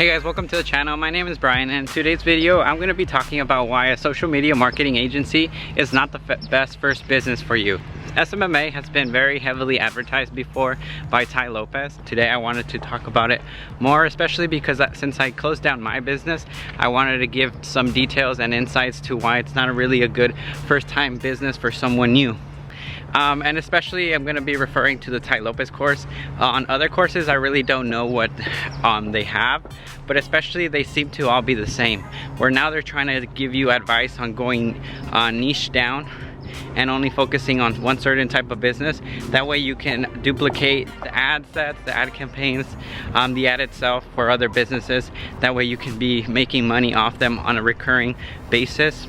Hey guys, welcome to the channel. My name is Brian, and in today's video I'm going to be talking about why a social media marketing agency is not the best first business for you. Smma has been very heavily advertised before by Tai Lopez. Today I wanted to talk about it more, especially because since I closed down my business, I wanted to give some details and insights to why it's not really a good first time business for someone new. And especially I'm going to be referring to the Tai Lopez course. On other courses I really don't know what they have, but especially they seem to all be the same, where now they're trying to give you advice on going niche down and only focusing on one certain type of business. That way you can duplicate the ad sets, the ad campaigns, the ad itself for other businesses. That way you can be making money off them on a recurring basis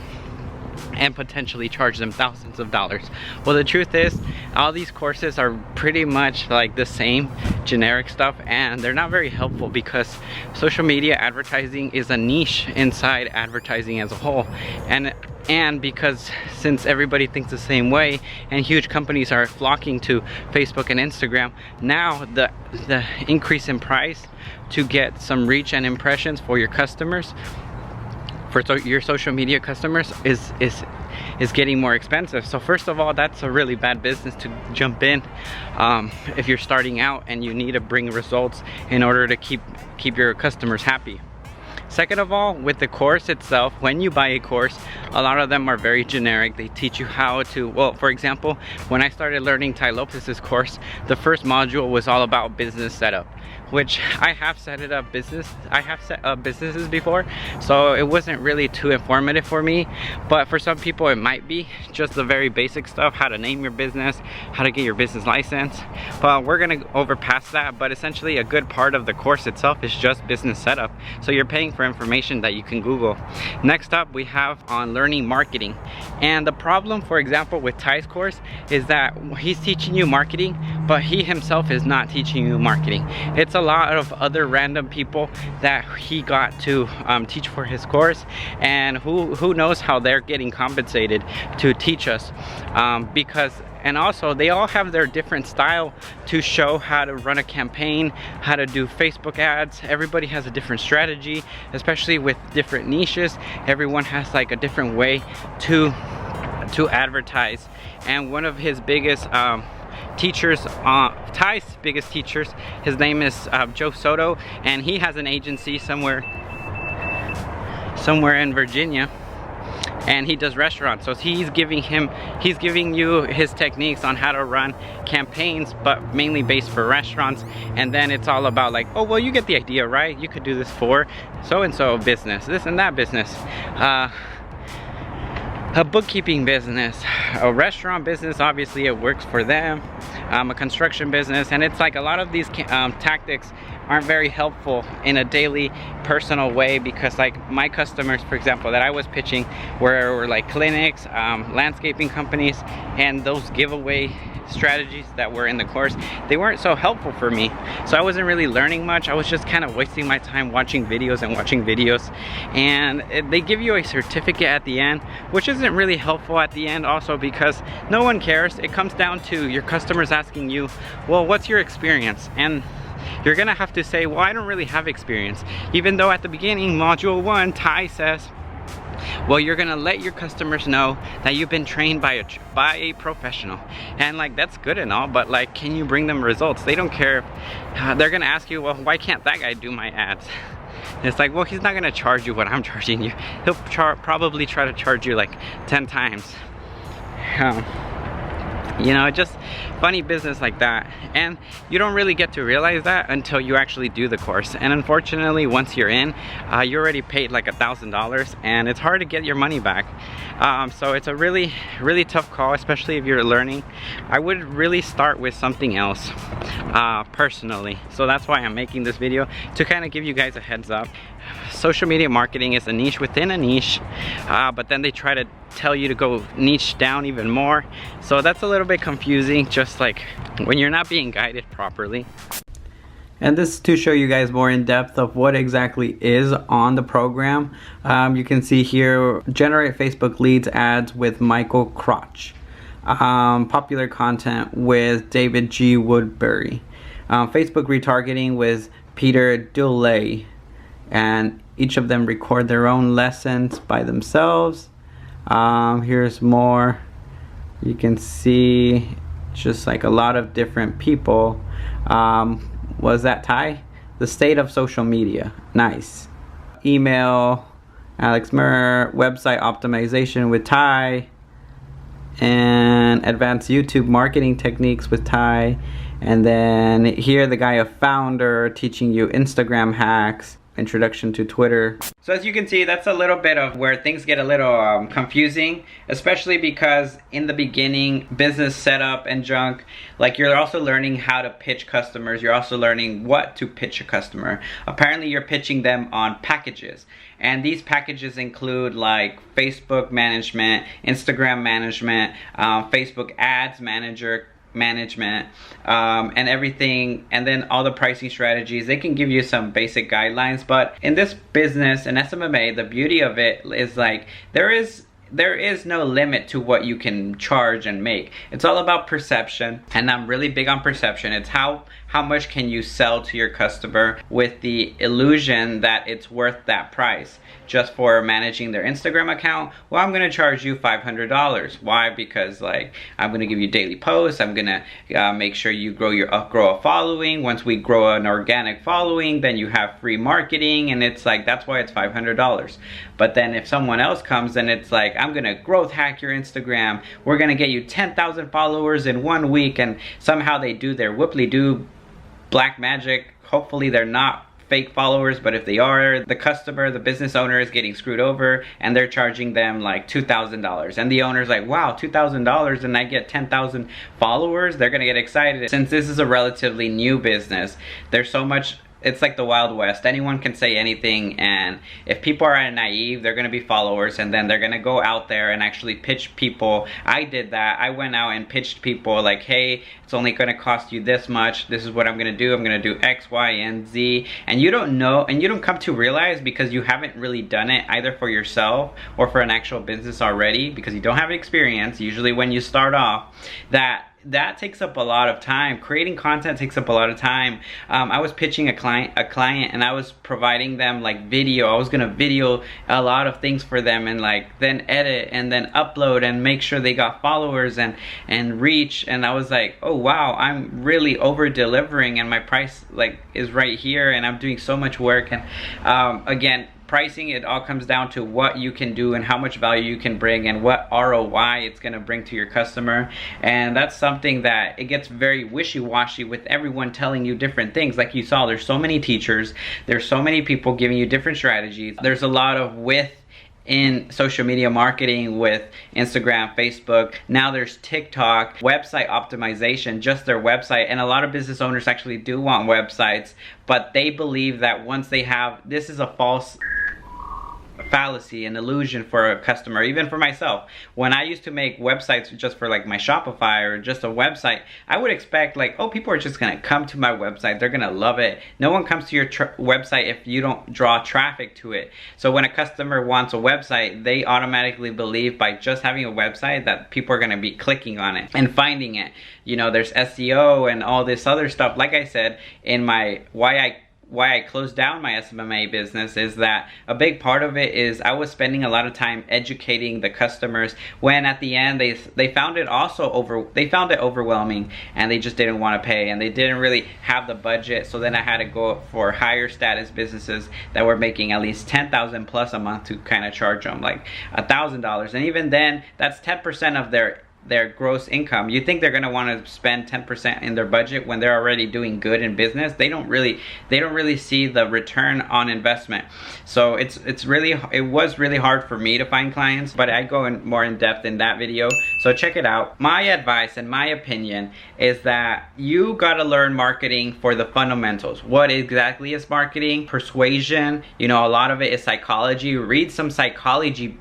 and potentially charge them thousands of dollars. Well, the truth is all these courses are pretty much like the same generic stuff, and they're not very helpful because social media advertising is a niche inside advertising as a whole, and because since everybody thinks the same way and huge companies are flocking to Facebook and Instagram, now the increase in price to get some reach and impressions for your customers, for your social media customers, is getting more expensive. So first of all, that's a really bad business to jump in if you're starting out and you need to bring results in order to keep your customers happy. Second of all, with the course itself, when you buy a course, a lot of them are very generic. They teach you how to, well, for example, when I started learning Tai Lopez's course, the first module was all about business setup, which I have set up businesses before, so it wasn't really too informative for me. But for some people it might be just the very basic stuff, how to name your business, how to get your business license. But we're gonna overpass that. But essentially a good part of the course itself is just business setup, so you're paying for information that you can Google. Next up, we have on learning marketing. And the problem, for example, with Tai's course is that he's teaching you marketing, but he himself is not teaching you marketing. It's a lot of other random people that he got to teach for his course, and who knows how they're getting compensated to teach us, and also they all have their different style to show how to run a campaign, how to do Facebook ads. Everybody has a different strategy, especially with different niches. Everyone has like a different way to advertise. And one of his biggest teachers, Tai's biggest teachers, his name is Joe Soto, and he has an agency somewhere in Virginia, and he does restaurants. So he's giving you his techniques on how to run campaigns, but mainly based for restaurants. And then it's all about like, oh well, you get the idea, right? You could do this for so and so business, this and that business, a bookkeeping business, a restaurant business, obviously it works for them, a construction business. And it's like a lot of these tactics aren't very helpful in a daily personal way, because like my customers, for example, that I was pitching were like clinics, landscaping companies, and those giveaway strategies that were in the course, they weren't so helpful for me. So I wasn't really learning much. I was just kind of wasting my time watching videos. And they give you a certificate at the end, which isn't really helpful at the end also, because no one cares. It comes down to your customers asking you, well, what's your experience? And you're gonna have to say, well, I don't really have experience, even though at the beginning, module 1, Tai says, well, you're gonna let your customers know that you've been trained by a professional. And like, that's good and all, but like, can you bring them results? They don't care. They're gonna ask you, well, why can't that guy do my ads? And it's like, well, he's not gonna charge you what I'm charging you. He'll probably try to charge you like 10 times. You know, just funny business like that. And you don't really get to realize that until you actually do the course. And unfortunately, once you're in, you already paid like $1,000, and it's hard to get your money back. So it's a really tough call, especially if you're learning. I would really start with something else, personally. So that's why I'm making this video, to kind of give you guys a heads up. Social media marketing is a niche within a niche, but then they try to tell you to go niche down even more. So that's a little bit confusing, just like when you're not being guided properly. And this is to show you guys more in depth of what exactly is on the program. You can see here, generate Facebook leads ads with Michael Crotch, popular content with David G. Woodbury, Facebook retargeting with Peter Dulay, and each of them record their own lessons by themselves. Here's more. You can see just like a lot of different people. Was that Ty? The state of social media. Nice. Email, Alex Murr. Website optimization with Ty. And advanced YouTube marketing techniques with Ty. And then here the guy, a founder, teaching you Instagram hacks. Introduction to Twitter. So as you can see, that's a little bit of where things get a little confusing, especially because in the beginning, business setup and junk, like you're also learning how to pitch customers. You're also learning what to pitch a customer. Apparently you're pitching them on packages, and these packages include like Facebook management, Instagram management, Facebook ads management, and everything, and then all the pricing strategies. They can give you some basic guidelines, but in this business, in SMMA, the beauty of it is like there is no limit to what you can charge and make. It's all about perception, and I'm really big on perception. It's how much can you sell to your customer with the illusion that it's worth that price. Just for managing their Instagram account, well, I'm gonna charge you $500. Why? Because like I'm gonna give you daily posts. I'm gonna make sure you grow a following. Once we grow an organic following, then you have free marketing, and it's like that's why it's $500. But then if someone else comes and it's like, I'm gonna growth hack your Instagram. We're gonna get you 10,000 followers in 1 week, and somehow they do their whooply-doo black magic. Hopefully they're not fake followers, but if they are, the customer, the business owner is getting screwed over, and they're charging them like $2,000, and the owner's like, wow, $2,000 and I get 10,000 followers. They're gonna get excited. Since this is a relatively new business, there's so much. It's like the Wild West. Anyone can say anything, and if people are naive, they're gonna be followers, and then they're gonna go out there and actually pitch people. I did that. I went out and pitched people like, hey, it's only gonna cost you this much. This is what I'm gonna do. I'm gonna do X, Y, and Z. And you don't know, and you don't come to realize, because you haven't really done it either for yourself or for an actual business already, because you don't have experience, usually when you start off, that takes up a lot of time. Creating content takes up a lot of time. I was pitching a client, and I was providing them like video. I was gonna video a lot of things for them, and like then edit and then upload and make sure they got followers and reach. And I was like, oh wow, I'm really over delivering, and my price like is right here, and I'm doing so much work. And again, pricing, it all comes down to what you can do and how much value you can bring and what ROI it's going to bring to your customer. And that's something that it gets very wishy-washy with everyone telling you different things. Like you saw, there's so many teachers, there's so many people giving you different strategies. There's a lot of in social media marketing with Instagram, Facebook. Now there's TikTok, website optimization, just their website. And a lot of business owners actually do want websites, but they believe that once they have, this is a false fallacy, an illusion for a customer, even for myself. When I used to make websites just for like my Shopify or just a website, I would expect like, oh, people are just gonna come to my website, they're gonna love it. No one comes to your website if you don't draw traffic to it. So when a customer wants a website, they automatically believe by just having a website that people are gonna be clicking on it and finding it. You know, there's SEO and all this other stuff. Like I said, in my why I closed down my SMMA business is that a big part of it is I was spending a lot of time educating the customers, when at the end they found it overwhelming, and they just didn't want to pay, and they didn't really have the budget. So then I had to go for higher status businesses that were making at least 10,000 plus a month to kind of charge them like $1,000, and even then that's 10% of their gross income. You think they're going to want to spend 10% in their budget when they're already doing good in business? They don't really see the return on investment. So it was really hard for me to find clients, but I go more in depth in that video, so check it out. My advice and my opinion is that you got to learn marketing for the fundamentals. What exactly is marketing? Persuasion, you know, a lot of it is psychology. Read some psychology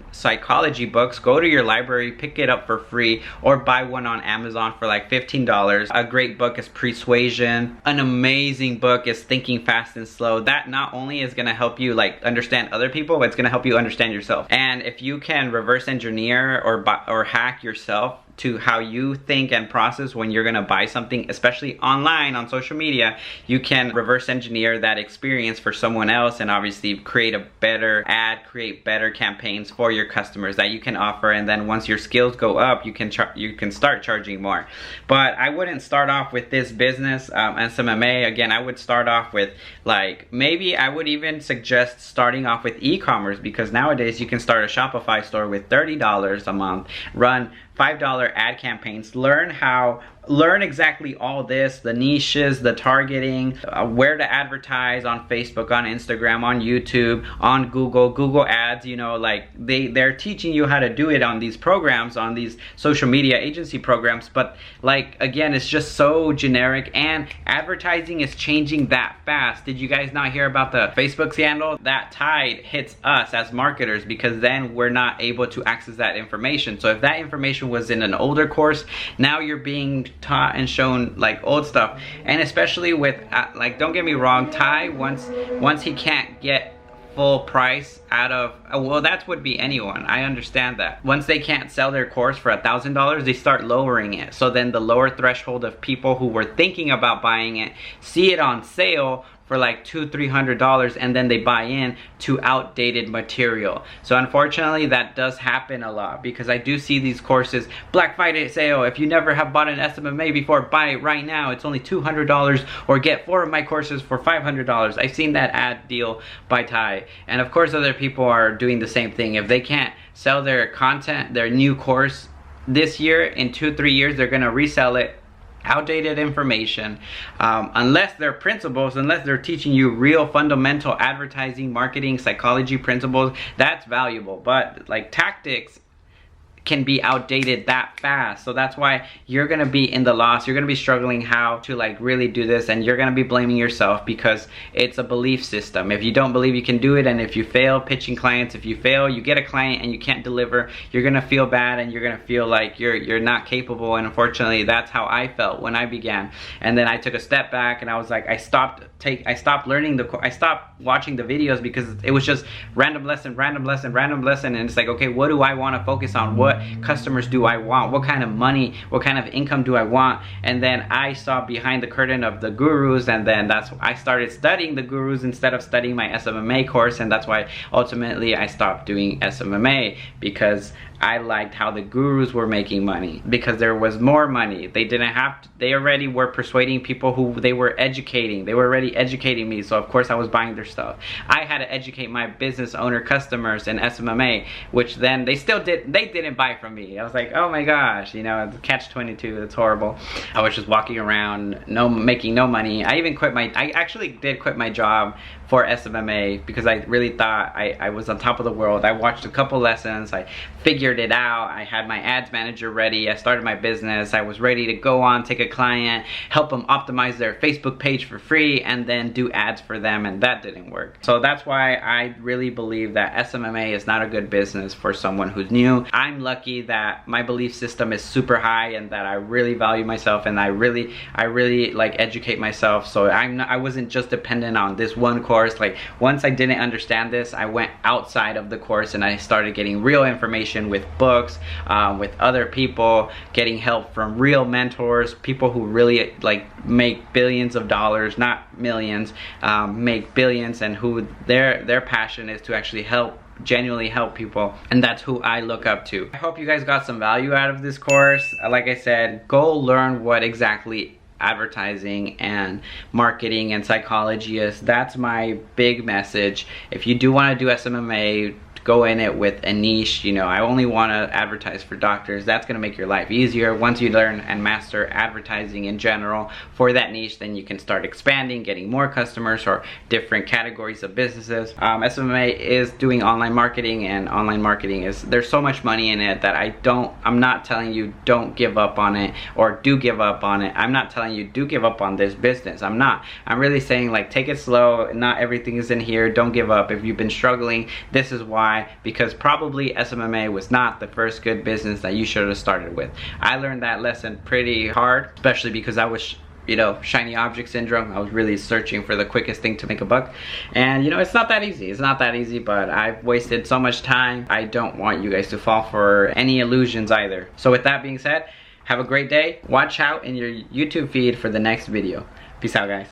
books, go to your library, pick it up for free, or buy one on Amazon for like $15. A great book is Persuasion. An amazing book is Thinking Fast and Slow. That not only is gonna help you like understand other people, but it's gonna help you understand yourself. And if you can reverse engineer or hack yourself to how you think and process when you're gonna buy something, especially online on social media, you can reverse engineer that experience for someone else and obviously create a better ad, create better campaigns for your customers that you can offer. And then once your skills go up, you can start charging more. But I wouldn't start off with this business, SMMA. Again, I would start off with, like, maybe I would even suggest starting off with e-commerce, because nowadays you can start a Shopify store with $30 a month, run $5 ad campaigns, learn exactly all this, the niches, the targeting, where to advertise on Facebook, on Instagram, on YouTube, on Google Ads. You know, like they're teaching you how to do it on these programs, on these social media agency programs. But like, again, it's just so generic, and advertising is changing that fast. Did you guys not hear about the Facebook scandal? That tide hits us as marketers, because then we're not able to access that information. So if that information was in an older course, now you're being taught and shown like old stuff. And especially with like, don't get me wrong, Ty, once he can't get full price out of, well, that would be anyone, I understand that. Once they can't sell their course for $1,000, they start lowering it. So then the lower threshold of people who were thinking about buying it see it on sale for like $200-300, and then they buy in to outdated material. So unfortunately that does happen a lot, because I do see these courses, Black Friday sale, if you never have bought an SMMA before, buy it right now, it's only $200, or get 4 of my courses for $500. I've seen that ad deal by Ty, and of course other people are doing the same thing. If they can't sell their content, their new course this year, in 2-3 years they're gonna resell it. Outdated information, unless they're principles, unless they're teaching you real fundamental advertising, marketing, psychology principles, that's valuable. But like, tactics can be outdated that fast. So that's why you're gonna be in the loss. You're gonna be struggling how to like really do this, and you're gonna be blaming yourself, because it's a belief system. If you don't believe you can do it, and if you fail pitching clients, if you fail, you get a client and you can't deliver, you're gonna feel bad, and you're gonna feel like you're not capable. And unfortunately that's how I felt when I began. And then I took a step back, and I was like, I stopped learning I stopped watching the videos, because it was just random lesson, and it's like, okay, what do I want to focus on? What customers do I want? What kind of money, what kind of income do I want? And then I saw behind the curtain of the gurus, and then I started studying the gurus instead of studying my SMMA course. And that's why ultimately I stopped doing SMMA, because I liked how the gurus were making money, because there was more money. They didn't have to, they already were persuading people who they were educating. They were already educating me, so of course I was buying their stuff. I had to educate my business owner customers in SMMA, which then they didn't buy from me. I was like, oh my gosh, you know, catch-22, it's horrible. I was just walking around, making no money. I actually did quit my job for SMMA, because I really thought I was on top of the world. I watched a couple lessons, I figured it out, I had my ads manager ready, I started my business, I was ready to go on, take a client, help them optimize their Facebook page for free, and then do ads for them, and that didn't work. So that's why I really believe that SMMA is not a good business for someone who's new. I'm lucky that my belief system is super high, and that I really value myself, and I really like educate myself. So I wasn't just dependent on this one course. Like, once I didn't understand this, I went outside of the course and I started getting real information with books, with other people, getting help from real mentors, people who really like make billions of dollars, not millions, make billions, and who their passion is to actually genuinely help people, and that's who I look up to. I hope you guys got some value out of this course. Like I said, go learn what exactly advertising and marketing and psychology is. That's my big message. If you do want to do SMMA, go in it with a niche. You know, I only want to advertise for doctors. That's going to make your life easier. Once you learn and master advertising in general for that niche, then you can start expanding, getting more customers or different categories of businesses. SMMA is doing online marketing, and online marketing there's so much money in it that I'm not telling you don't give up on it, or do give up on it. I'm not telling you do give up on this business. I'm not. I'm really saying, like, take it slow. Not everything is in here. Don't give up. If you've been struggling, this is why. Because probably SMMA was not the first good business that you should have started with. I learned that lesson pretty hard, especially because I was you know, shiny object syndrome. I was really searching for the quickest thing to make a buck. And you know, it's not that easy. It's not that easy, but I've wasted so much time. I don't want you guys to fall for any illusions either. So with that being said, have a great day. Watch out in your YouTube feed for the next video. Peace out, guys.